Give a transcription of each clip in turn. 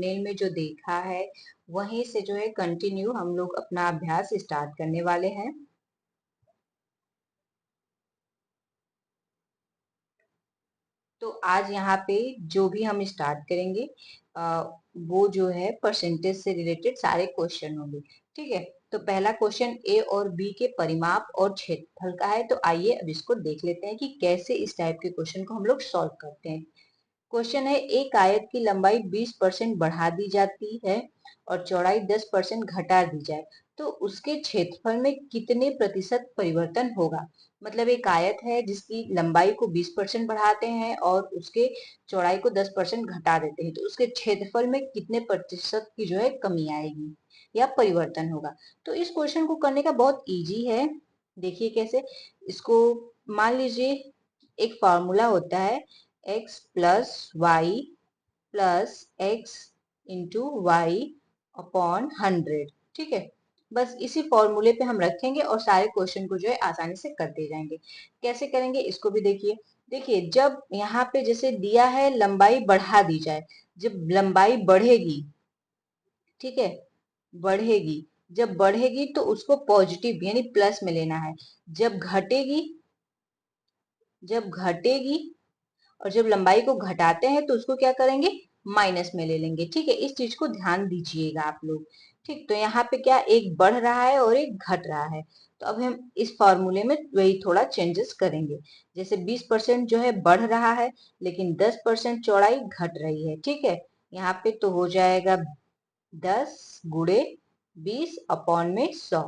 Thumbnail में जो देखा है वहीं से जो है कंटिन्यू हम लोग अपना अभ्यास स्टार्ट करने वाले हैं। तो आज यहाँ पे जो भी हम स्टार्ट करेंगे वो जो है परसेंटेज से रिलेटेड सारे क्वेश्चन होंगे। ठीक है, तो पहला क्वेश्चन ए और बी के परिमाप और क्षेत्रफल का है। तो आइए अब इसको देख लेते हैं कि कैसे इस टाइप के क्वेश्चन को हम लोग सॉल्व करते हैं। क्वेश्चन है, एक आयत की लंबाई 20% बढ़ा दी जाती है और चौड़ाई 10% घटा दी जाए तो उसके क्षेत्रफल में कितने प्रतिशत परिवर्तन होगा। मतलब एक आयत है जिसकी लंबाई को 20% बढ़ाते हैं और उसके चौड़ाई को 10% घटा देते हैं तो उसके क्षेत्रफल में कितने प्रतिशत की जो है कमी आएगी या परिवर्तन होगा। तो इस क्वेश्चन को करने का बहुत इजी है। देखिए कैसे इसको, मान लीजिए एक फॉर्मूला होता है x plus Y plus X into Y upon 100। ठीक है, बस इसी फॉर्मूले पे हम रखेंगे और सारे क्वेश्चन को जो है आसानी से करते जाएंगे। कैसे करेंगे इसको भी देखिए। देखिए जब यहाँ पे जैसे दिया है लंबाई बढ़ा दी जाए, जब लंबाई बढ़ेगी, ठीक है, बढ़ेगी, जब बढ़ेगी तो उसको पॉजिटिव यानी प्लस में लेना है। जब घटेगी, जब घटेगी और जब लंबाई को घटाते हैं तो उसको क्या करेंगे, माइनस में ले लेंगे। ठीक है, इस चीज को ध्यान दीजिएगा आप लोग। ठीक, तो यहाँ पे क्या एक बढ़ रहा है और एक घट रहा है। तो अब हम इस फॉर्मूले में वही थोड़ा चेंजेस करेंगे। जैसे 20% जो है बढ़ रहा है लेकिन 10% चौड़ाई घट रही है। ठीक है, यहाँ पे तो हो जाएगा 10 गुणे 20 अपॉन में 100।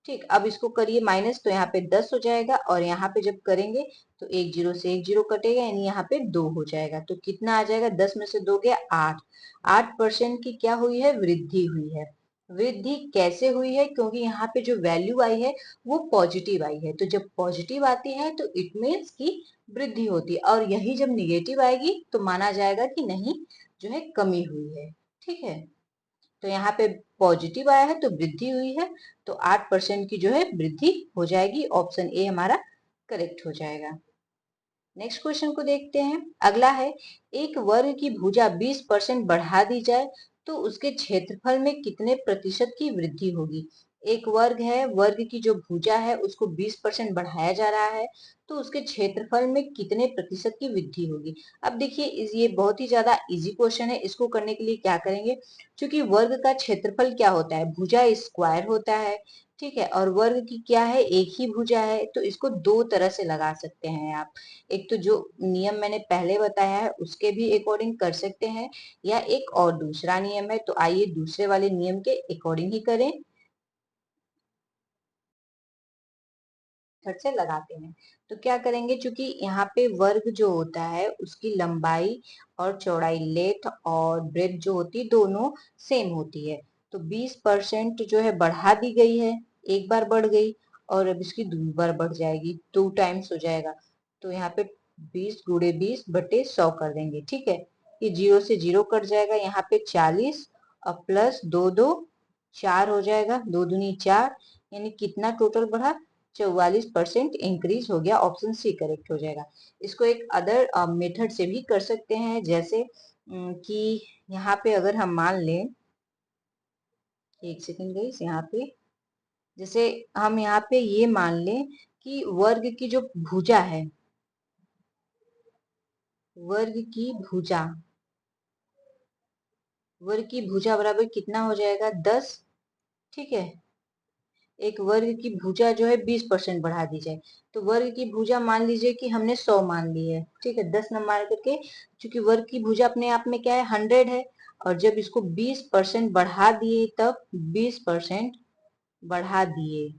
ठीक, अब इसको करिए माइनस तो यहाँ पे 10 हो जाएगा और यहाँ पे जब करेंगे तो एक जीरो से एक जीरो कटेगा यानी यहाँ पे 2 हो जाएगा। तो कितना आ जाएगा, 10 में से 2 गया 8। 8% की क्या हुई है, वृद्धि हुई है। वृद्धि कैसे हुई है, क्योंकि यहाँ पे जो वैल्यू आई है वो पॉजिटिव आई है। तो जब पॉजिटिव आती है तो इट मीन्स की वृद्धि होती है और यही जब निगेटिव आएगी तो माना जाएगा कि नहीं जो है कमी हुई है। ठीक है, तो यहाँ पे पॉजिटिव आया है तो वृद्धि हुई है, तो 8% की जो है वृद्धि हो जाएगी। ऑप्शन ए हमारा करेक्ट हो जाएगा। नेक्स्ट क्वेश्चन को देखते हैं। अगला है, एक वर्ग की भुजा 20% बढ़ा दी जाए तो उसके क्षेत्रफल में कितने प्रतिशत की वृद्धि होगी। एक वर्ग है, वर्ग की जो भुजा है उसको 20% बढ़ाया जा रहा है तो उसके क्षेत्रफल में कितने प्रतिशत की वृद्धि होगी। अब देखिए ये बहुत ही ज्यादा इजी क्वेश्चन है। इसको करने के लिए क्या करेंगे, क्योंकि वर्ग का क्षेत्रफल क्या होता है, भुजा स्क्वायर होता है। ठीक है, और वर्ग की क्या है, एक ही भुजा है। तो इसको दो तरह से लगा सकते हैं आप। एक तो जो नियम मैंने पहले बताया है उसके भी अकॉर्डिंग कर सकते हैं, या एक और दूसरा नियम है। तो आइए दूसरे वाले नियम के अकॉर्डिंग ही करें, फिर से लगाते हैं। तो क्या करेंगे, क्योंकि यहाँ पे वर्ग जो होता है उसकी लंबाई और चौड़ाई, लेंथ और ब्रेथ जो होती है दोनों सेम होती है। तो 20% जो है बढ़ा दी गई है, एक बार बढ़ गई और अब इसकी दो बार बढ़ जाएगी, 2 टाइम्स हो जाएगा। तो यहाँ पे 20 गुणे 20 बटे 100 कर देंगे। ठीक है, ये जीरो से जीरो कट जाएगा, यहाँ पे 40 और प्लस 2 2 4 हो जाएगा, 2 दूनी 4, यानी कितना टोटल बढ़ा, 44% इंक्रीज हो गया। ऑप्शन सी करेक्ट हो जाएगा। इसको एक अदर मेथड से भी कर सकते हैं, जैसे कि यहाँ पे अगर हम मान लें, एक सेकंड गई यहाँ पे, जैसे हम यहाँ पे ये मान लें कि वर्ग की जो भुजा है, वर्ग की भुजा, वर्ग की भुजा बराबर कितना हो जाएगा, 10। ठीक है, एक वर्ग की भुजा जो है 20% बढ़ा दी जाए तो वर्ग की भुजा मान लीजिए कि हमने 100 मान ली है। ठीक है, 10 न मान करके, क्योंकि वर्ग की भुजा अपने आप में क्या है, 100 है। और जब इसको 20% बढ़ा दिए, तब 20% बढ़ा दिए,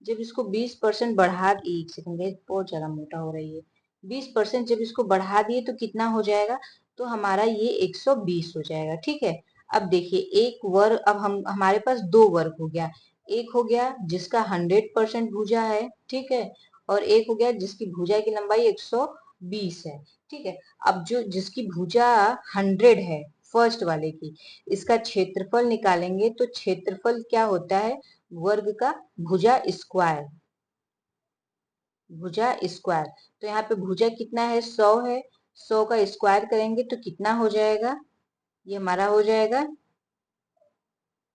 जब इसको 20% बढ़ा, एक सेकंड, बहुत ज्यादा मोटा हो रही है। 20% जब इसको बढ़ा दिए तो कितना हो जाएगा, तो हमारा ये 120 हो जाएगा। ठीक है, अब देखिए एक वर्ग, अब हम हमारे पास दो वर्ग हो गया। एक हो गया जिसका 100% भुजा है, ठीक है, और एक हो गया जिसकी भुजा की लंबाई 120 है। ठीक है, अब जो जिसकी भुजा 100 है, फर्स्ट वाले की, इसका क्षेत्रफल निकालेंगे तो क्षेत्रफल क्या होता है, वर्ग का भुजा स्क्वायर, भुजा स्क्वायर। तो यहाँ पे भुजा कितना है, 100 है, 100 का स्क्वायर करेंगे तो कितना हो जाएगा, ये हमारा हो जाएगा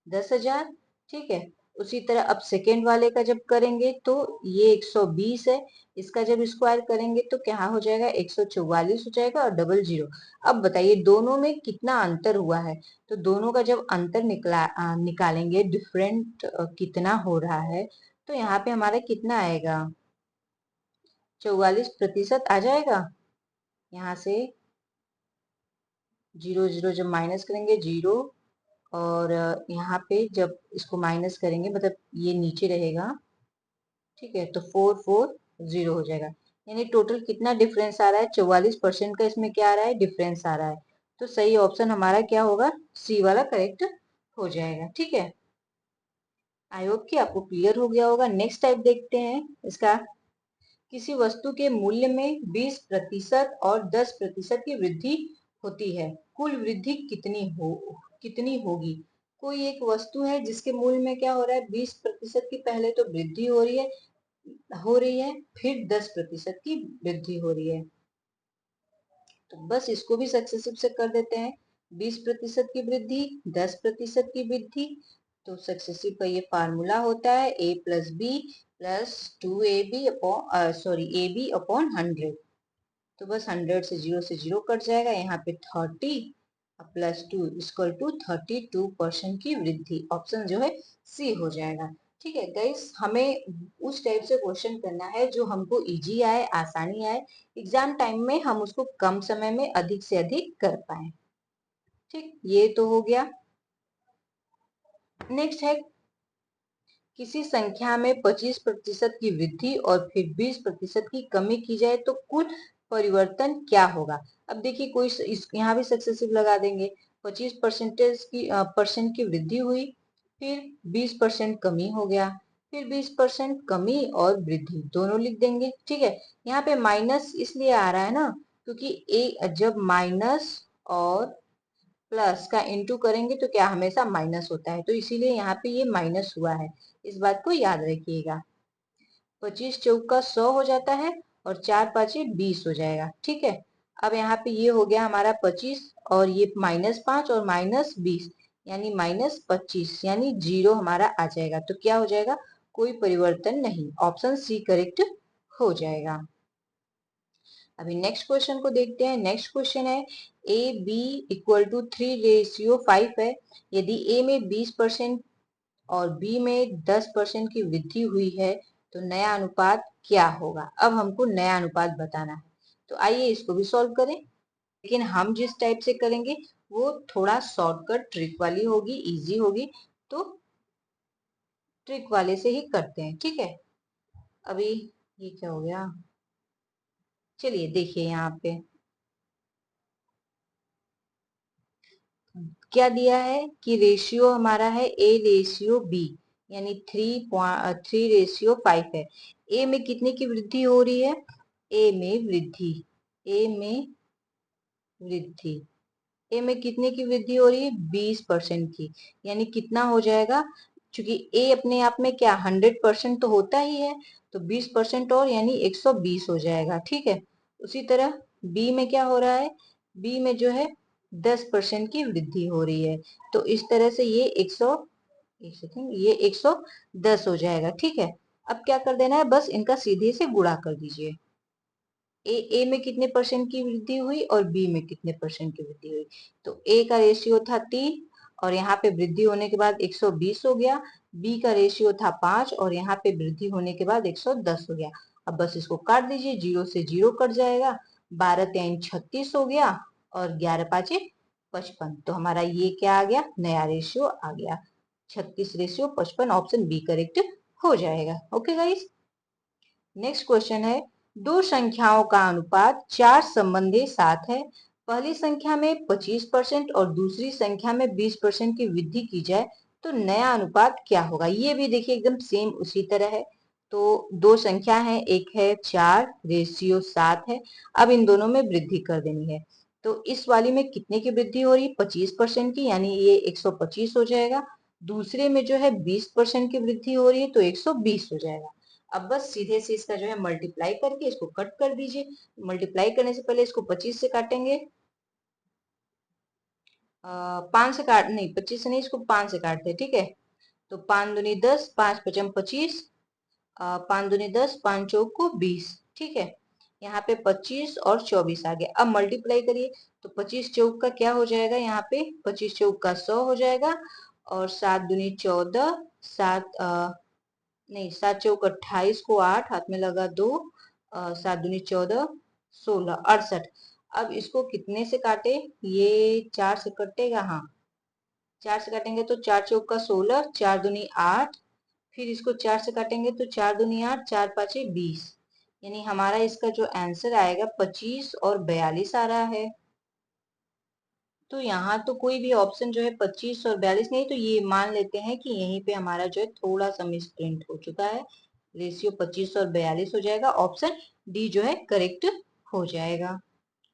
10,000। ठीक है, उसी तरह अब सेकेंड वाले का जब करेंगे तो ये 120 है, इसका जब स्क्वायर करेंगे तो क्या हो जाएगा 144 हो जाएगा और डबल जीरो। अब बताइए दोनों में कितना अंतर हुआ है, तो दोनों का जब अंतर निकालेंगे डिफरेंट कितना हो रहा है, तो यहाँ पे हमारा कितना आएगा 44% आ जाएगा। यहाँ से जीरो जीरो जब माइनस करेंगे जीरो, और यहाँ पे जब इसको माइनस करेंगे मतलब ये नीचे रहेगा, ठीक है, तो 440 हो जाएगा। यानी टोटल कितना डिफरेंस आ रहा है 44% का, इसमें क्या आ रहा है डिफरेंस आ रहा है। तो सही ऑप्शन हमारा क्या होगा, सी वाला करेक्ट हो जाएगा। ठीक है, आई होप कि आपको क्लियर हो गया होगा। नेक्स्ट टाइप देखते हैं इसका। किसी वस्तु के मूल्य में 20% और 10% की वृद्धि होती है, कुल वृद्धि कितनी होगी। कोई एक वस्तु है जिसके मूल्य में क्या हो रहा है 20% की पहले तो वृद्धि हो रही है, फिर 10% की वृद्धि हो रही है। तो बस इसको भी सक्सेसिव से कर देते हैं, 20% की वृद्धि 10% की वृद्धि। तो सक्सेसिव का ये फार्मूला होता है a+b+2ab/100। तो बस 100 से जीरो कट जाएगा, यहाँ पे 30 +2 = 32% की वृद्धि। ऑप्शन जो है सी हो जाएगा। ठीक है गाइस, हमें उस टाइप से क्वेश्चन करना है जो हमको इजी आए, आसानी आए, एग्जाम टाइम में हम उसको कम समय में अधिक से अधिक कर पाए। ठीक, ये तो हो गया। नेक्स्ट है, किसी संख्या में 25% की वृद्धि और फिर 20% की कमी की जाए तो कुल परिवर्तन क्या होगा। अब देखिए कोई यहाँ भी सक्सेसिव लगा देंगे, 25% की वृद्धि हुई, फिर 20% कमी हो गया, फिर 20% कमी और वृद्धि दोनों लिख देंगे। ठीक है, यहाँ पे माइनस इसलिए आ रहा है ना, क्योंकि एक जब माइनस और प्लस का इंटू करेंगे तो क्या हमेशा माइनस होता है, तो इसीलिए यहाँ पे ये माइनस हुआ है, इस बात को याद रखिएगा। 25 चौका 100 हो जाता है और 4 पाँचे 20 हो जाएगा। ठीक है, अब यहाँ पे ये हो गया हमारा 25 और ये -5 और -20 यानी -25, यानी जीरो हमारा आ जाएगा। तो क्या हो जाएगा, कोई परिवर्तन नहीं, ऑप्शन सी करेक्ट हो जाएगा। अभी नेक्स्ट क्वेश्चन को देखते हैं। नेक्स्ट क्वेश्चन है AB = 3:5 है। यदि A में 20% और B में 10% की वृद्धि हुई है तो नया अनुपात क्या होगा। अब हमको नया अनुपात बताना है, तो आइए इसको भी सॉल्व करें। लेकिन हम जिस टाइप से करेंगे वो थोड़ा शॉर्टकट ट्रिक वाली होगी, इजी होगी, तो ट्रिक वाले से ही करते हैं। ठीक है, अभी ये क्या हो गया, चलिए देखिए यहाँ पे क्या दिया है कि रेशियो हमारा है A/B, यानी 3:5 है। ए में कितने की वृद्धि हो रही है, ए में वृद्धि, ए में वृद्धि, ए में कितने की वृद्धि हो रही है 20% की, यानी कितना हो जाएगा, क्योंकि ए अपने आप में क्या 100% तो होता ही है, तो 20% और यानी 120 हो जाएगा। ठीक है, उसी तरह बी में क्या हो रहा है, बी में जो है 10% की वृद्धि हो रही है, तो इस तरह से ये 110 हो जाएगा। ठीक है, अब क्या कर देना है, बस इनका सीधे से गुणा कर दीजिए। ए में कितने परसेंट की वृद्धि हुई और बी में कितने परसेंट की वृद्धि हुई, तो ए का रेशियो था 3 और यहाँ पे वृद्धि होने के बाद 120 हो गया, बी का रेशियो था 5 और यहाँ पे वृद्धि होने के बाद 110 हो गया। अब बस इसको काट दीजिए, जीरो से जीरो कट जाएगा, 12×3 = 36 हो गया और 11×5 = 55। तो हमारा ये क्या आ गया, नया रेशियो आ गया 36:55, ऑप्शन बी करेक्ट हो जाएगा। ओके गाइस, नेक्स्ट क्वेश्चन है, दो संख्याओं का अनुपात 4 संबंधी 7 है। पहली संख्या में 25% और दूसरी संख्या में 20% की वृद्धि की जाए तो नया अनुपात क्या होगा। ये भी देखिए एकदम सेम उसी तरह है। तो दो संख्या है, एक है 4:7 है, अब इन दोनों में वृद्धि कर देनी है। तो इस वाली में कितने की वृद्धि हो रही है 25% की, यानी ये 125 हो जाएगा। दूसरे में जो है 20% की वृद्धि हो रही है तो 120 हो जाएगा। अब बस सीधे से इसका जो है मल्टीप्लाई करके इसको कट कर दीजिए। मल्टीप्लाई करने से पहले इसको 25 से काटेंगे 5 से काट नहीं, 25 से नहीं, इसको 5 से काटते हैं, ठीक है। तो 5 दूनी 10, 5 पचम 25, 5 दूनी 10, 5 चौक को 20, ठीक है। यहाँ पे 25 और 24 आ गया। अब मल्टीप्लाई करिए तो 25 चौक का क्या हो जाएगा, यहाँ पे 25 चौक का 100 हो जाएगा, और 7 दूनी 14, 7 नहीं 7 चौक 28 को 8 हाथ में लगा 2, 7 दूनी 14, 16, 68। अब इसको कितने से काटे, ये 4 से कटेगा, हाँ 4 से काटेंगे तो 4 चौक का 16, 4 दूनी 8, फिर इसको 4 से काटेंगे तो 4 दूनी 8, 4 पाँचे 20, यानी हमारा इसका जो आंसर आएगा 25 और 42 आ रहा है। तो यहाँ तो कोई भी ऑप्शन जो है 25 और 42 नहीं, तो ये मान लेते हैं कि यहीं पे हमारा जो है थोड़ा सा मिस प्रिंट हो चुका है। रेशियो 25 और 42 हो जाएगा, ऑप्शन डी जो है करेक्ट हो जाएगा।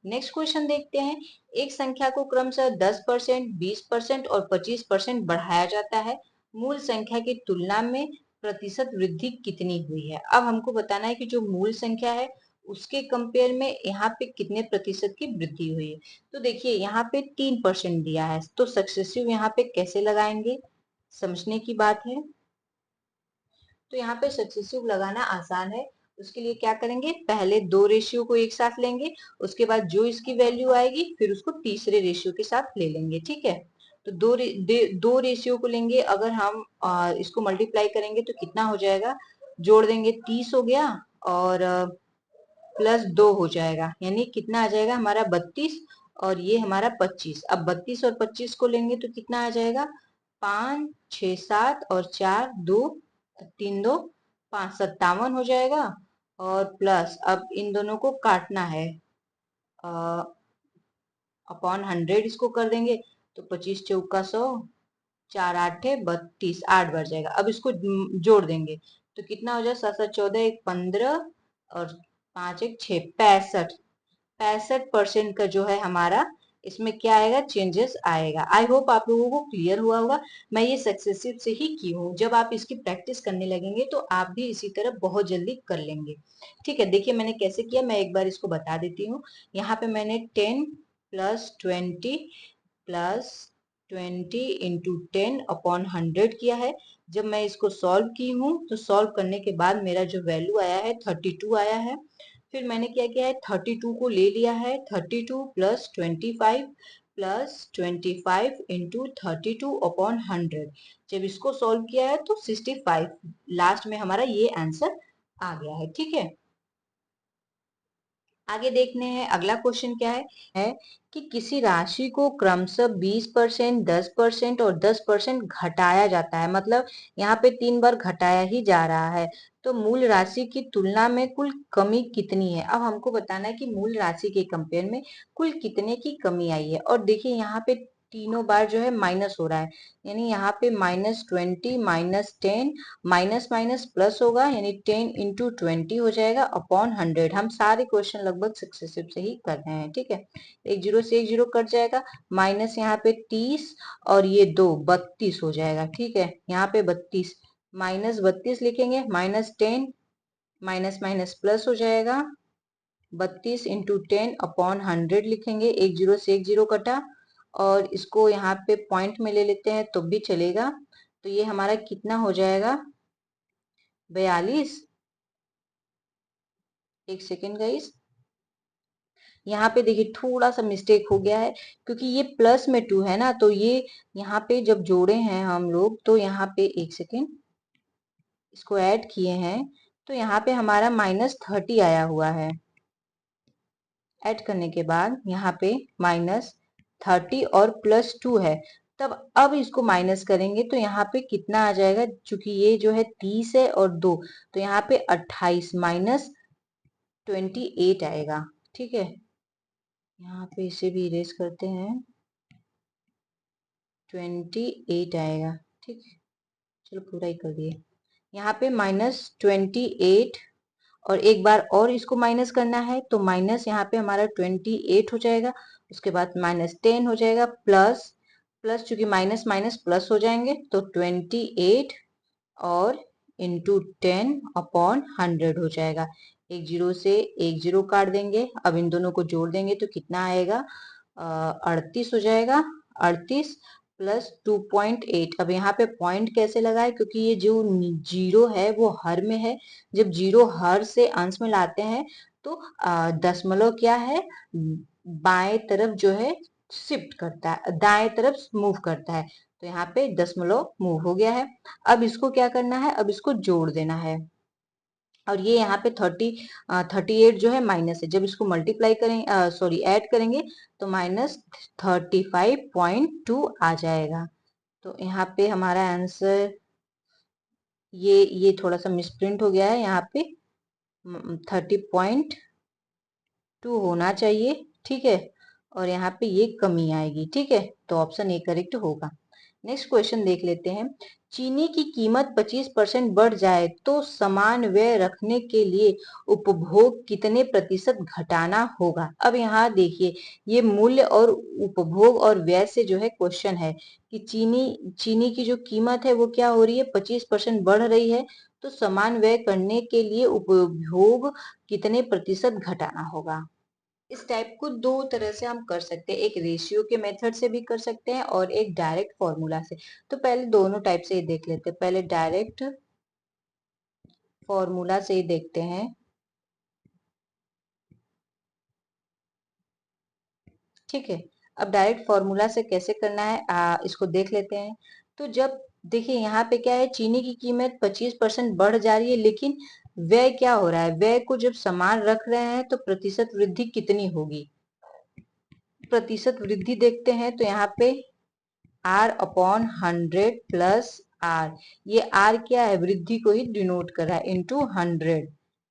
नेक्स्ट क्वेश्चन देखते हैं। एक संख्या को क्रमशः 10%, 20% और 25% बढ़ाया जाता है, मूल संख्या की तुलना में प्रतिशत वृद्धि कितनी हुई है। अब हमको बताना है कि जो मूल संख्या है उसके कंपेयर में यहाँ पे कितने प्रतिशत की वृद्धि हुई है। तो देखिए यहाँ पे 3% दिया है, तो सक्सेसिव यहाँ पे कैसे लगाएंगे, समझने की बात है। तो यहाँ पे सक्सेसिव लगाना आसान है। उसके लिए क्या करेंगे, पहले दो रेशियो को एक साथ लेंगे, उसके बाद जो इसकी वैल्यू आएगी फिर उसको तीसरे रेशियो के साथ ले लेंगे, ठीक है। तो दो रेशियो को लेंगे, अगर हम इसको मल्टीप्लाई करेंगे तो कितना हो जाएगा, जोड़ देंगे 30 हो गया, और प्लस 2 हो जाएगा, यानी कितना आ जाएगा हमारा 32, और ये हमारा 25। अब 32 और 25 को लेंगे तो कितना आ जाएगा, 5 6 7 और 4 2 3 2 5, 57 हो जाएगा, और प्लस अब इन दोनों को काटना है, अपॉन 100 इसको कर देंगे, तो 25 चौका 100, 4 8 32, 8 बढ़ जाएगा। अब इसको जोड़ देंगे तो कितना हो जाएगा, 7 7 14, 1 15, और 5 1 6, 65% का जो है हमारा इसमें क्या आएगा, चेंजेस आएगा। आई होप आप लोगों को क्लियर हुआ होगा। मैं ये सक्सेसिव से ही की हूँ, जब आप इसकी प्रैक्टिस करने लगेंगे तो आप भी इसी तरह बहुत जल्दी कर लेंगे, ठीक है। देखिए मैंने कैसे किया, मैं एक बार इसको बता देती हूँ। यहाँ पे मैंने 10 प्लस 20 प्लस 20 इंटू 10 अपॉन 100 किया है। जब मैं इसको सॉल्व की हूँ तो सॉल्व करने के बाद मेरा जो वैल्यू आया है 32 आया है। फिर मैंने क्या किया है, 32 को ले लिया है, 32 प्लस 25 प्लस 25 इंटू 32 अपॉन 100। जब इसको सॉल्व किया है तो 65 लास्ट में हमारा ये आंसर आ गया है, ठीक है। आगे देखने हैं अगला क्वेश्चन क्या है कि किसी राशि को क्रमशः 20%, 10% और 10% घटाया जाता है, मतलब यहाँ पे 3 बार घटाया ही जा रहा है, तो मूल राशि की तुलना में कुल कमी कितनी है। अब हमको बताना है कि मूल राशि के कंपेयर में कुल कितने की कमी आई है। और देखिए यहाँ पे तीनों बार जो है माइनस हो रहा है, यानी यहाँ पे -20 -10 माइनस माइनस प्लस होगा, यानी 10 इंटू 20 हो जाएगा अपॉन 100। हम सारे क्वेश्चन लगभग सक्सेसिव से ही कर रहे हैं, ठीक है। एक जीरो से एक जीरो कट जाएगा, माइनस यहाँ पे 30 और ये 2 32 हो जाएगा, ठीक है। यहाँ पे 32 माइनस 32 लिखेंगे, -10 माइनस माइनस प्लस हो जाएगा, 32 इंटू 10 अपॉन 100 लिखेंगे, एक जीरो से एक जीरो कटा, और इसको यहाँ पे पॉइंट में ले लेते हैं तो भी चलेगा। तो ये हमारा कितना हो जाएगा, 42। एक सेकेंड गाइस, यहाँ पे देखिए थोड़ा सा मिस्टेक हो गया है, क्योंकि ये प्लस में 2 है ना, तो ये यहाँ पे जब जोड़े हैं हम लोग तो यहाँ पे एक सेकेंड इसको ऐड किए हैं, तो यहाँ पे हमारा -30 आया हुआ है। ऐड करने के बाद यहाँ पे -30 और +2 है, तब अब इसको माइनस करेंगे तो यहाँ पे कितना आ जाएगा, चूंकि ये जो है 30 है और 2, तो यहाँ पे 28 -28 आएगा, ठीक है। यहाँ पे इसे भी इरेज करते हैं, 28 आएगा, ठीक है। चलो पूरा ही कर दिए, यहाँ पे -28, और एक बार और इसको माइनस करना है तो माइनस यहाँ पे हमारा 28 हो जाएगा, उसके बाद -10 हो जाएगा, प्लस प्लस चूंकि माइनस माइनस प्लस हो जाएंगे तो 28 और इंटू 10 अपॉन 100 हो जाएगा। एक जीरो से एक जीरो काट देंगे, अब इन दोनों को जोड़ देंगे तो कितना आएगा, 38 हो जाएगा, 38 प्लस 2.8। अब यहाँ पे पॉइंट कैसे लगाए, क्योंकि ये जो जीरो है वो हर में है। जब जीरो हर से अंश में लाते हैं तो दशमलव क्या है, बाएं तरफ जो है शिफ्ट करता है, दाएं तरफ मूव करता है। तो यहाँ पे दशमलव मूव हो गया है। अब इसको क्या करना है, अब इसको जोड़ देना है। और ये यहाँ पे 38 जो है माइनस है, जब इसको मल्टीप्लाई करें सॉरी ऐड करेंगे तो -35.2 आ जाएगा। तो यहाँ पे हमारा आंसर ये थोड़ा सा मिसप्रिंट हो गया है, यहाँ पे 30.2 होना चाहिए, ठीक है। और यहाँ पे ये कमी आएगी, ठीक है। तो ऑप्शन ए करेक्ट होगा। नेक्स्ट क्वेश्चन देख लेते हैं। चीनी की कीमत 25% बढ़ जाए तो समान व्यय रखने के लिए उपभोग कितने प्रतिशत घटाना होगा। अब यहाँ देखिए, ये मूल्य और उपभोग और व्यय से जो है क्वेश्चन है कि चीनी की जो कीमत है वो क्या हो रही है, 25% बढ़ रही है, तो समान व्यय करने के लिए उपभोग कितने प्रतिशत घटाना होगा। इस टाइप को दो तरह से हम कर सकते हैं, एक रेशियो के मेथड से भी कर सकते हैं और एक डायरेक्ट फॉर्मूला से। तो पहले दोनों टाइप से ही देख लेते हैं। पहले डायरेक्ट फॉर्मूला से ही देखते हैं, ठीक है। अब डायरेक्ट फॉर्मूला से कैसे करना है इसको देख लेते हैं। तो जब देखिए यहाँ पे क्या है, चीनी की कीमत 25% बढ़ जा रही है, लेकिन व्यय क्या हो रहा है, व्यय को जब समान रख रहे हैं तो प्रतिशत वृद्धि कितनी होगी। प्रतिशत वृद्धि देखते हैं तो यहाँ पे R/100 प्लस आर, ये आर क्या है, वृद्धि को ही डिनोट कर रहा है, इंटू 100,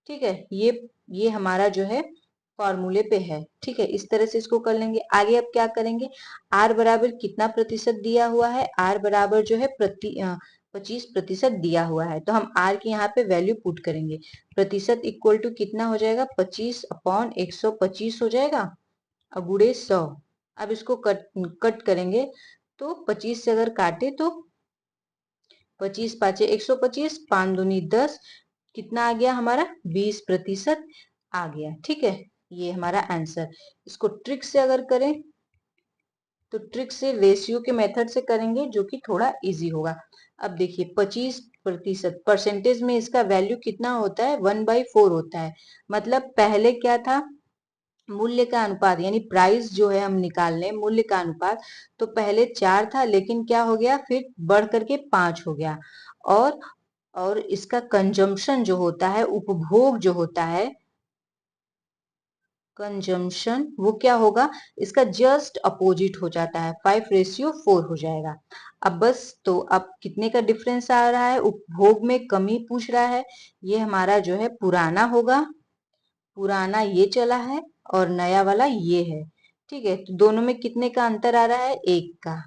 ठीक है। ये हमारा जो है फॉर्मूले पे है, ठीक है। इस तरह से इसको कर लेंगे। आगे अब क्या करेंगे, आर बराबर कितना प्रतिशत दिया हुआ है, आर बराबर जो है 25% दिया हुआ है, तो हम आर की यहाँ पे वैल्यू पुट करेंगे। प्रतिशत इक्वल टू कितना हो जाएगा, 25/125 हो जाएगा, गुणे 100। अब इसको कट करेंगे तो 25 से अगर काटे तो 25 पाँचे 125, 5 दूनी 10, कितना आ गया हमारा, 20% आ गया, ठीक है। ये हमारा आंसर। इसको ट्रिक से अगर करें तो ट्रिक से रेशियो के मेथड से करेंगे, जो कि थोड़ा इजी होगा। अब देखिए 25% परसेंटेज में इसका वैल्यू कितना होता है, 1/4 होता है। मतलब पहले क्या था, मूल्य का अनुपात, यानी प्राइस जो है हम निकाल लें मूल्य का अनुपात, तो पहले 4 था, लेकिन क्या हो गया, फिर बढ़ करके 5 हो गया। और इसका कंजम्पशन जो होता है, उपभोग जो होता है, कंजम्पशन वो क्या होगा, इसका जस्ट अपोजिट हो जाता है, 5/4 हो जाएगा। अब बस, तो अब कितने का डिफरेंस आ रहा है, उपभोग में कमी पूछ रहा है। ये हमारा जो है पुराना होगा, पुराना ये चला है और नया वाला ये है, ठीक है। तो दोनों में कितने का अंतर आ रहा है, 1 का।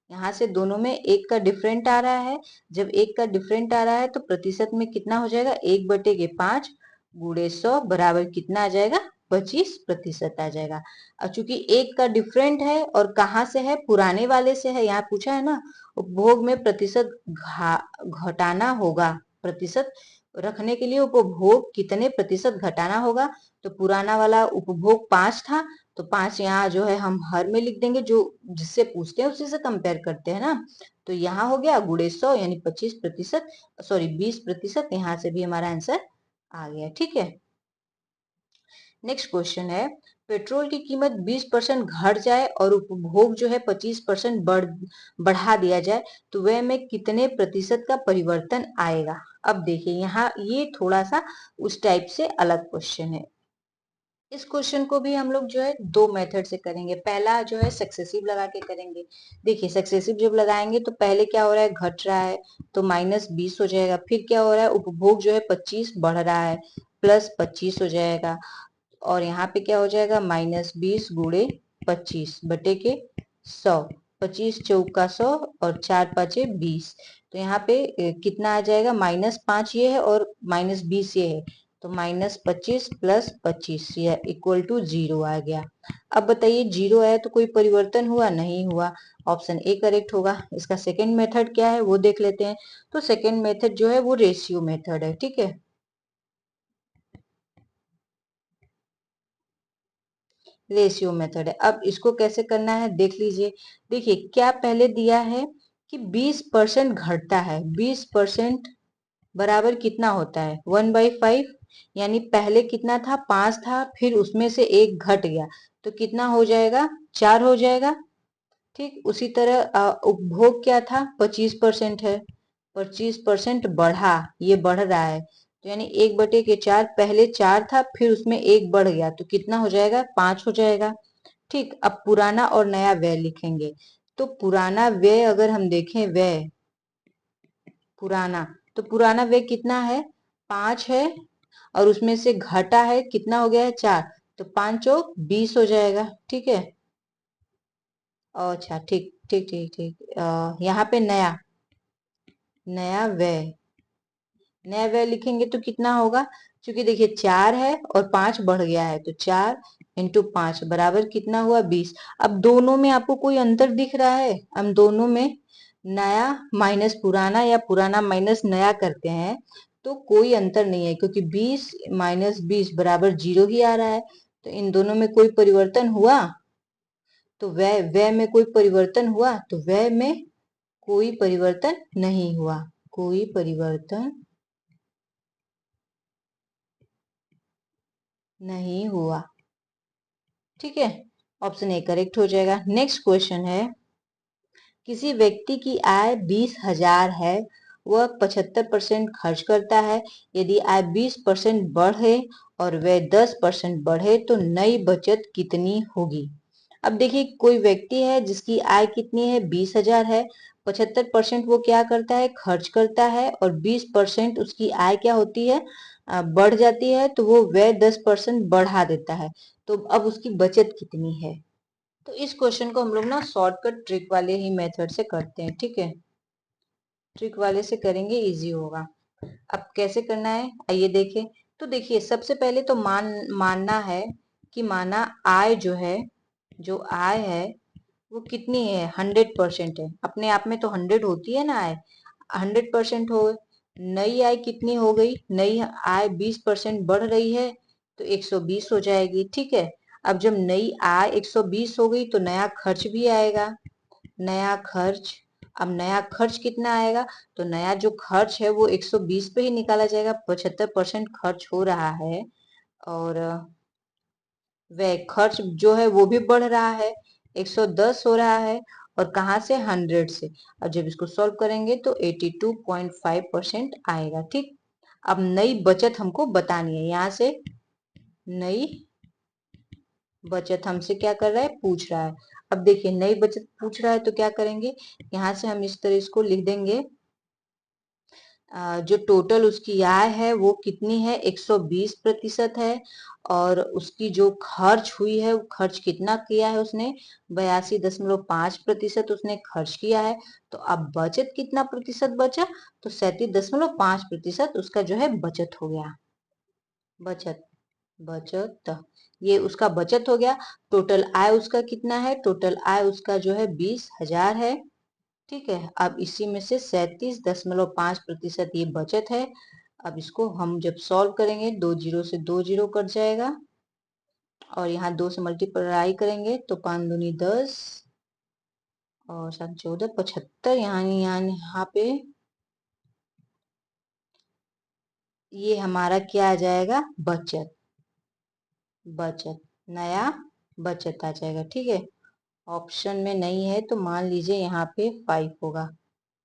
यहाँ से दोनों में 1 का डिफरेंट आ रहा है। जब 1 का डिफरेंट आ रहा है तो प्रतिशत में कितना हो जाएगा, 1/5 गुणे 100 बराबर कितना आ जाएगा, 25% आ जाएगा। अब चूंकि 1 का डिफरेंट है और कहाँ से है, पुराने वाले से है, यहाँ पूछा है ना, उपभोग में प्रतिशत घटाना होगा, प्रतिशत रखने के लिए उपभोग कितने प्रतिशत घटाना होगा। तो पुराना वाला उपभोग 5 था, तो 5 यहाँ जो है हम हर में लिख देंगे, जो जिससे पूछते हैं उसी से कंपेयर करते हैं ना। तो यहाँ हो गया गुणे 100, यानी 25%, सॉरी 20%। यहाँ से भी हमारा आंसर आ गया, ठीक है। नेक्स्ट क्वेश्चन है, पेट्रोल की कीमत 20% घट जाए और उपभोग जो है 25% बढ़ा दिया जाए, तो वह में कितने प्रतिशत का परिवर्तन आएगा। अब देखिए यहाँ ये थोड़ा सा उस टाइप से अलग क्वेश्चन है। इस क्वेश्चन को भी हम लोग जो है दो मेथड से करेंगे। पहला जो है सक्सेसिव लगा के करेंगे। देखिए सक्सेसिव जब लगाएंगे तो पहले क्या हो रहा है, घट रहा है, तो -20 हो जाएगा। फिर क्या हो रहा है, उपभोग जो है 25 बढ़ रहा है, +25 हो जाएगा। और यहाँ पे क्या हो जाएगा, -20 गुणे 25 बटे के 100, 25 चौका 100 और 4 पाँचे 20। तो यहाँ पे कितना आ जाएगा, -5 ये है और -20 ये है, तो -25 + 25 यह इक्वल टू 0 आ गया। अब बताइए 0 है तो कोई परिवर्तन हुआ, नहीं हुआ, ऑप्शन ए करेक्ट होगा। इसका सेकंड मेथड क्या है वो देख लेते हैं। तो सेकंड मेथड जो है वो रेशियो मेथड है, ठीक है। रेशियो मेथड है। अब इसको कैसे करना है देख लीजिए। देखिए क्या पहले दिया है कि 20% घटता है, 20% बराबर कितना होता है 1/5, यानी पहले कितना था 5 था, फिर उसमें से एक घट गया तो कितना हो जाएगा 4 हो जाएगा। ठीक उसी तरह उपभोग क्या था 25% है, 25% बढ़ा, ये बढ़ रहा है तो यानी 1/4, पहले 4 था फिर उसमें एक बढ़ गया तो कितना हो जाएगा 5 हो जाएगा। ठीक अब पुराना और नया व्यय लिखेंगे। तो पुराना व्यय अगर हम देखें व्यय पुराना, तो पुराना व्यय कितना है 5 है और उसमें से घटा है कितना हो गया है 4, तो 5 चौक 20 हो जाएगा। ठीक है अच्छा ठीक ठीक ठीक ठीक यहाँ पे नया नया व्यय, नया व्यय लिखेंगे तो कितना होगा, क्योंकि देखिए 4 है और 5 बढ़ गया है तो 4 इंटू 5 बराबर कितना हुआ 20। अब दोनों में आपको कोई अंतर दिख रहा है, हम दोनों में नया माइनस पुराना या पुराना माइनस नया करते हैं तो कोई अंतर नहीं है, क्योंकि 20 माइनस 20 बराबर 0 ही आ रहा है। तो इन दोनों में कोई परिवर्तन हुआ, तो व्यय व्यय में कोई परिवर्तन हुआ, तो व्यय में कोई परिवर्तन नहीं हुआ, कोई परिवर्तन नहीं हुआ। ठीक है ऑप्शन ए करेक्ट हो जाएगा। नेक्स्ट क्वेश्चन है, किसी व्यक्ति की आय 20,000 है, वह 75% खर्च करता है, यदि आय 20% बढ़े और वह 10% बढ़े तो नई बचत कितनी होगी। अब देखिए कोई व्यक्ति है जिसकी आय कितनी है 20,000 है, 75% वो क्या करता है खर्च करता है और 20% उसकी आय क्या होती है बढ़ जाती है, तो वो व्यय 10% बढ़ा देता है, तो अब उसकी बचत कितनी है। तो इस क्वेश्चन को हम लोग ना शॉर्टकट ट्रिक वाले ही मेथड से करते हैं। ठीक है ट्रिक वाले से करेंगे इजी होगा। अब कैसे करना है आइए देखें। तो देखिए सबसे पहले तो मानना है कि माना आय जो है, जो आय है वो कितनी है 100% है, अपने आप में तो 100 होती है ना आय, 100% हो। नई आय कितनी हो गई, नई आय 20% बढ़ रही है तो 120 हो जाएगी। ठीक है अब जब नई आय 120 हो गई तो नया खर्च भी आएगा, नया खर्च। अब नया खर्च कितना आएगा, तो नया जो खर्च है वो 120 पे ही निकाला जाएगा, 75% खर्च हो रहा है और वह खर्च जो है वो भी बढ़ रहा है, 110 हो रहा है और कहाँ से 100 से। अब जब इसको सॉल्व करेंगे तो 82.5% आएगा। ठीक अब नई बचत हमको बतानी है, यहाँ से नई बचत हमसे क्या कर रहा है पूछ रहा है। अब देखिए नई बचत पूछ रहा है तो क्या करेंगे, यहाँ से हम इस तरह इसको लिख देंगे, जो टोटल उसकी आय है वो कितनी है 120% है और उसकी जो खर्च हुई है वो खर्च कितना किया है उसने 82.5% उसने खर्च किया है। तो अब बचत कितना प्रतिशत बचा, तो 37.5% उसका जो है बचत हो गया। बचत बचत ये उसका बचत हो गया। टोटल आय उसका कितना है, टोटल आय उसका जो है 20,000 है। ठीक है अब इसी में से 37.5% ये बचत है। अब इसको हम जब सॉल्व करेंगे 2 जीरो से 2 जीरो कट जाएगा और यहाँ 2 से मल्टीप्लाई करेंगे तो 5 दूनी 10 और 7 14 75, यहाँ पे ये हमारा क्या आ जाएगा बचत, बचत नया बचत आ जाएगा। ठीक है ऑप्शन में नहीं है तो मान लीजिए यहाँ पे 5 होगा।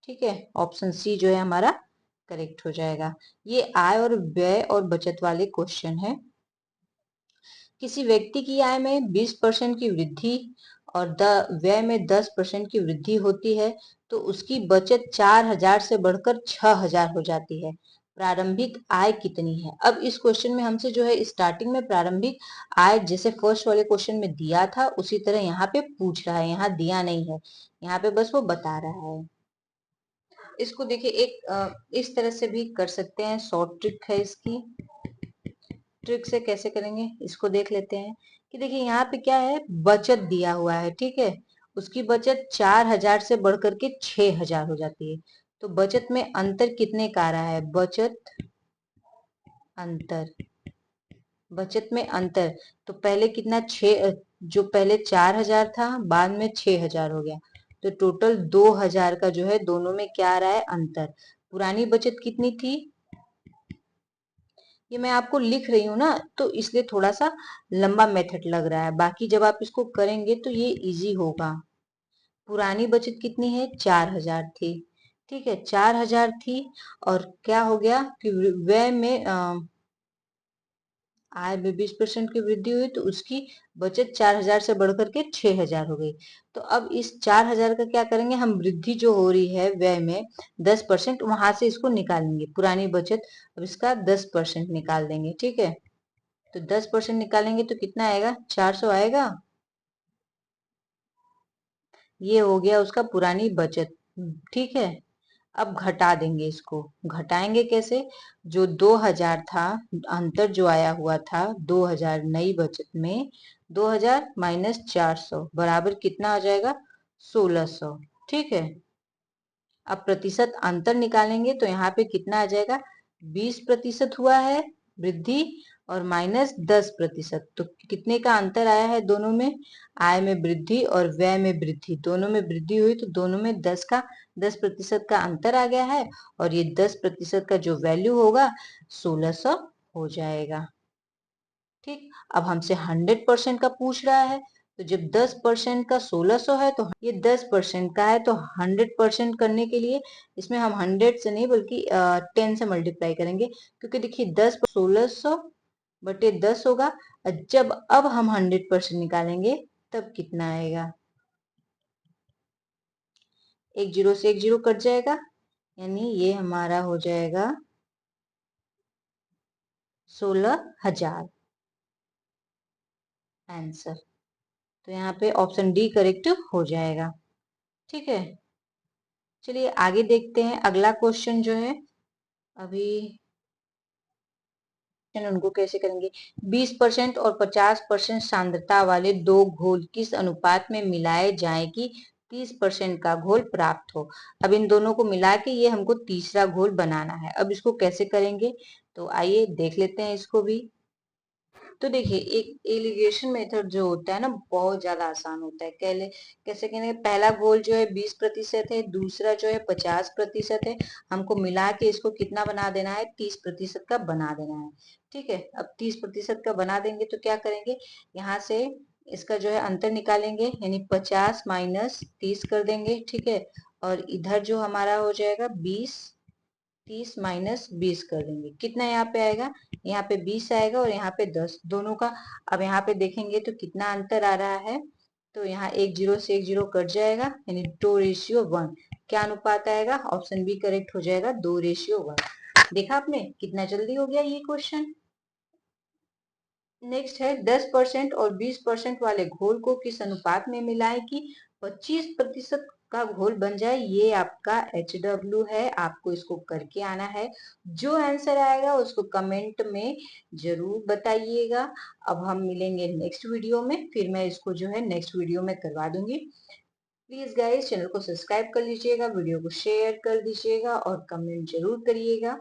ठीक है ऑप्शन सी जो है हमारा करेक्ट हो जाएगा। ये आय और व्यय और बचत वाले क्वेश्चन है। किसी व्यक्ति की आय में 20% की वृद्धि और व्यय में 10% की वृद्धि होती है तो उसकी बचत 4,000 से बढ़कर 6,000 हो जाती है। प्रारंभिक आय कितनी है। अब इस क्वेश्चन में हमसे जो है स्टार्टिंग में प्रारंभिक आय जैसे फर्स्ट वाले क्वेश्चन में दिया था उसी तरह यहाँ पे पूछ रहा है, यहाँ दिया नहीं है, यहाँ पे बस वो बता रहा है। इसको देखिए एक इस तरह से भी कर सकते हैं, शॉर्ट ट्रिक है इसकी। ट्रिक से कैसे करेंगे इसको देख लेते हैं कि देखिए यहाँ पे क्या है बचत दिया हुआ है। ठीक है उसकी बचत 4,000 से बढ़कर के 6,000 हो जाती है, तो बचत में अंतर कितने का आ रहा है, बचत अंतर बचत में अंतर, तो पहले कितना जो पहले 4,000 था बाद में 6,000 हो गया, तो टोटल 2,000 का जो है दोनों में क्या आ रहा है अंतर। पुरानी बचत कितनी थी, ये मैं आपको लिख रही हूँ ना तो इसलिए थोड़ा सा लंबा मेथड लग रहा है, बाकी जब आप इसको करेंगे तो ये इजी होगा। पुरानी बचत कितनी है, 4,000 थी, ठीक है 4,000 थी, और क्या हो गया कि व्यय में आय में 20% की वृद्धि हुई तो उसकी बचत 4,000 से बढ़कर के 6,000 हो गई। तो अब इस 4,000 का क्या करेंगे, हम वृद्धि जो हो रही है व्यय में 10%, वहां से इसको निकालेंगे पुरानी बचत, अब इसका 10% निकाल देंगे, ठीक है। तो 10% निकालेंगे तो कितना आएगा, 400 आएगा। ये हो गया उसका पुरानी बचत, ठीक है। अब घटा देंगे इसको, घटाएंगे कैसे, जो 2,000 था, अंतर जो आया हुआ था 2,000 नई बचत में, 2,000 माइनस 400 बराबर कितना आ जाएगा, 1,600, ठीक है। अब प्रतिशत अंतर निकालेंगे तो यहाँ पे कितना आ जाएगा, 20% हुआ है वृद्धि और माइनस 10%, तो कितने का अंतर आया है दोनों में, आय में वृद्धि और व्यय में वृद्धि, दोनों में वृद्धि हुई तो दोनों में 10% का अंतर आ गया है, और ये 10% का जो वैल्यू होगा 1,600 हो जाएगा, ठीक। अब हमसे 100% का पूछ रहा है, तो जब 10% का 1,600 है तो ये 10% का है, तो 100% करने के लिए इसमें हम 100 से नहीं बल्कि 10 से मल्टीप्लाई करेंगे, क्योंकि देखिए 1,600 बटे 10 होगा, और जब अब हम 100% निकालेंगे तब कितना आएगा, एक जीरो से एक जीरो कट जाएगा, यानी ये हमारा हो जाएगा 16,000 आंसर। तो यहाँ पे ऑप्शन डी करेक्ट हो जाएगा, ठीक है। चलिए आगे देखते हैं अगला क्वेश्चन जो है, अभी उनको कैसे करेंगे, 20% और 50% सांद्रता वाले दो घोल किस अनुपात में मिलाए जाएं कि 30% का घोल प्राप्त हो। अब इन दोनों को मिला के ये हमको तीसरा घोल बनाना है, अब इसको कैसे करेंगे, तो आइए देख लेते हैं इसको भी। तो देखिए एक एलिगेशन मेथड जो होता है ना बहुत ज्यादा आसान होता है, कैसे कहने, पहला गोल जो है 20% है, दूसरा जो है 50% है, हमको मिला के इसको कितना बना देना है, 30% का बना देना है, ठीक है। अब 30% का बना देंगे तो क्या करेंगे, यहाँ से इसका जो है अंतर निकालेंगे, यानी 50 माइनस 30 कर देंगे, ठीक है। और इधर जो हमारा हो जाएगा 30 माइनस 20 कर देंगे, कितना यहाँ पे आएगा, यहाँ पे 20 आएगा और यहाँ पे 10, दोनों का अब यहाँ पे देखेंगे तो कितना अंतर आ रहा है, तो यहाँ एक जीरो से एक जीरो कट जाएगा, यानी 2:1, क्या अनुपात आएगा, ऑप्शन बी करेक्ट हो जाएगा, 2:1। देखा आपने कितना जल्दी हो गया ये क्वेश्चन। नेक्स्ट है 10% और 20% वाले घोल को किस अनुपात में मिलाएं कि 25% का घोल बन जाए, ये आपका HW है, आपको इसको करके आना है, जो आंसर आएगा उसको कमेंट में जरूर बताइएगा। अब हम मिलेंगे नेक्स्ट वीडियो में, फिर मैं इसको जो है नेक्स्ट वीडियो में करवा दूंगी। प्लीज गाइस चैनल को सब्सक्राइब कर लीजिएगा, वीडियो को शेयर कर दीजिएगा और कमेंट जरूर करिएगा।